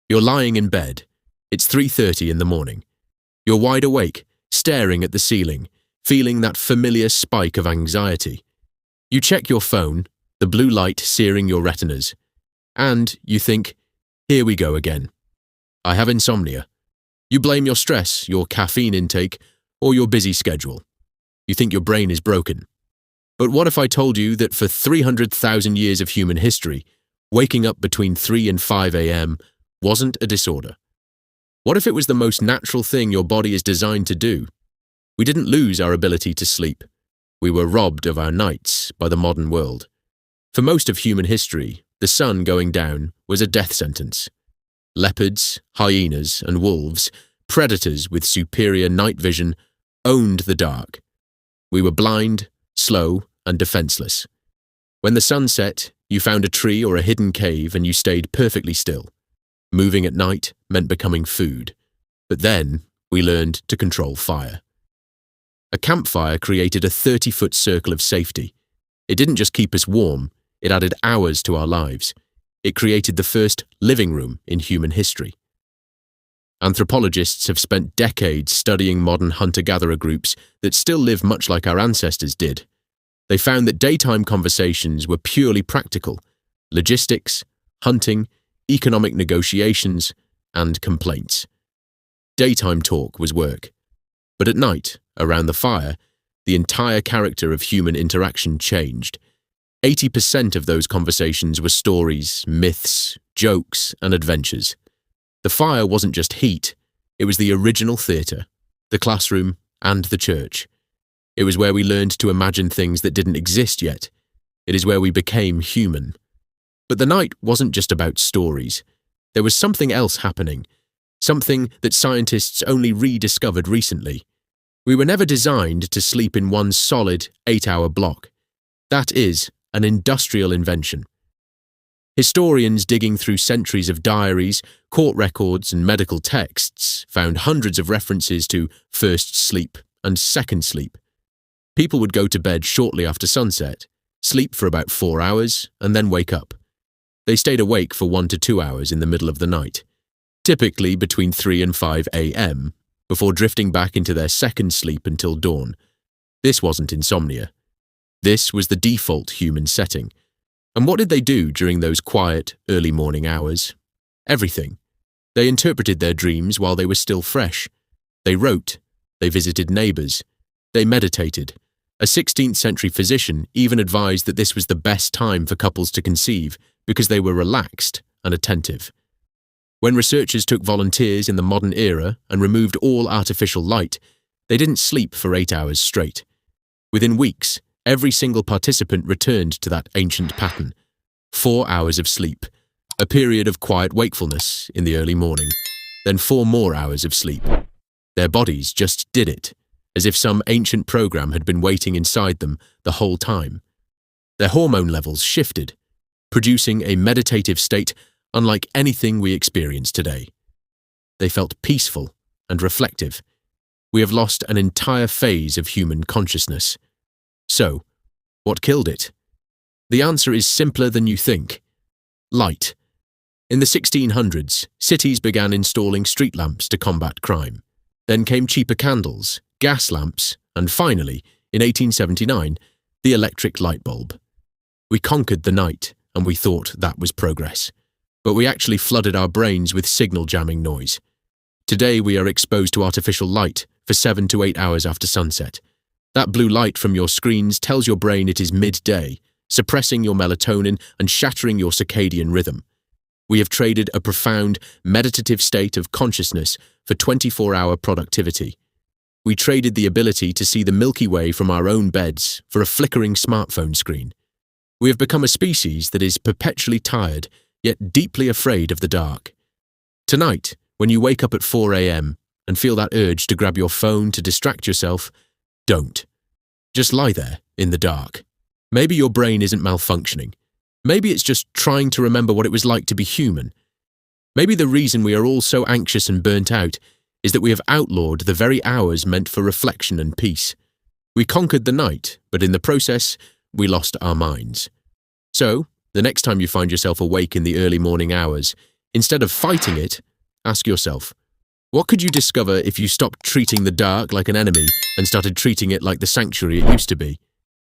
You're lying in bed. It's 3:30 in the morning. You're wide awake, staring at the ceiling, feeling that familiar spike of anxiety. You check your phone, the blue light searing your retinas, and you think, here we go again. I have insomnia. You blame your stress, your caffeine intake, or your busy schedule. You think your brain is broken. But what if I told you that for 300,000 years of human history, waking up between 3 and 5 a.m. wasn't a disorder? What if it was the most natural thing your body is designed to do? We didn't lose our ability to sleep. We were robbed of our nights by the modern world. For most of human history, the sun going down was a death sentence. Leopards, hyenas, and wolves, predators with superior night vision, owned the dark. We were blind, slow, and defenseless. When the sun set, you found a tree or a hidden cave and you stayed perfectly still. Moving at night meant becoming food. But then we learned to control fire. A campfire created a 30-foot circle of safety. It didn't just keep us warm, it added hours to our lives. It created the first living room in human history. Anthropologists have spent decades studying modern hunter-gatherer groups that still live much like our ancestors did. They found that daytime conversations were purely practical: logistics, hunting, economic negotiations, and complaints. Daytime talk was work. But at night, around the fire, the entire character of human interaction changed. 80% of those conversations were stories, myths, jokes, and adventures. The fire wasn't just heat, it was the original theatre, the classroom, and the church. It was where we learned to imagine things that didn't exist yet. It is where we became human. But the night wasn't just about stories. There was something else happening, something that scientists only rediscovered recently. We were never designed to sleep in one solid 8-hour block. That is an industrial invention. Historians digging through centuries of diaries, court records, and medical texts found hundreds of references to first sleep and second sleep. People would go to bed shortly after sunset, sleep for about 4 hours, and then wake up. They stayed awake for 1 to 2 hours in the middle of the night, typically between 3 and 5 a.m., before drifting back into their second sleep until dawn. This wasn't insomnia. This was the default human setting. And what did they do during those quiet, early morning hours? Everything. They interpreted their dreams while they were still fresh. They wrote. They visited neighbors. They meditated. A 16th century physician even advised that this was the best time for couples to conceive because they were relaxed and attentive. When researchers took volunteers in the modern era and removed all artificial light, they didn't sleep for 8 hours straight. Within weeks, every single participant returned to that ancient pattern: 4 hours of sleep, a period of quiet wakefulness in the early morning, then 4 more hours of sleep. Their bodies just did it, as if some ancient program had been waiting inside them the whole time. Their hormone levels shifted, producing a meditative state unlike anything we experience today. They felt peaceful and reflective. We have lost an entire phase of human consciousness. So, what killed it? The answer is simpler than you think. Light. In the 1600s, cities began installing street lamps to combat crime. Then came cheaper candles, gas lamps, and finally, in 1879, the electric light bulb. We conquered the night, and we thought that was progress. But we actually flooded our brains with signal jamming noise. Today we are exposed to artificial light for 7 to 8 hours after sunset. That blue light from your screens tells your brain it is midday, suppressing your melatonin and shattering your circadian rhythm. We have traded a profound, meditative state of consciousness for 24-hour productivity. We traded the ability to see the Milky Way from our own beds for a flickering smartphone screen. We have become a species that is perpetually tired, yet deeply afraid of the dark. Tonight, when you wake up at 4 a.m. and feel that urge to grab your phone to distract yourself, don't. Just lie there, in the dark. Maybe your brain isn't malfunctioning. Maybe it's just trying to remember what it was like to be human. Maybe the reason we are all so anxious and burnt out is that we have outlawed the very hours meant for reflection and peace. We conquered the night, but in the process, we lost our minds. So, the next time you find yourself awake in the early morning hours, Instead of fighting it, ask yourself, what could you discover if you stopped treating the dark like an enemy and started treating it like the sanctuary it used to be?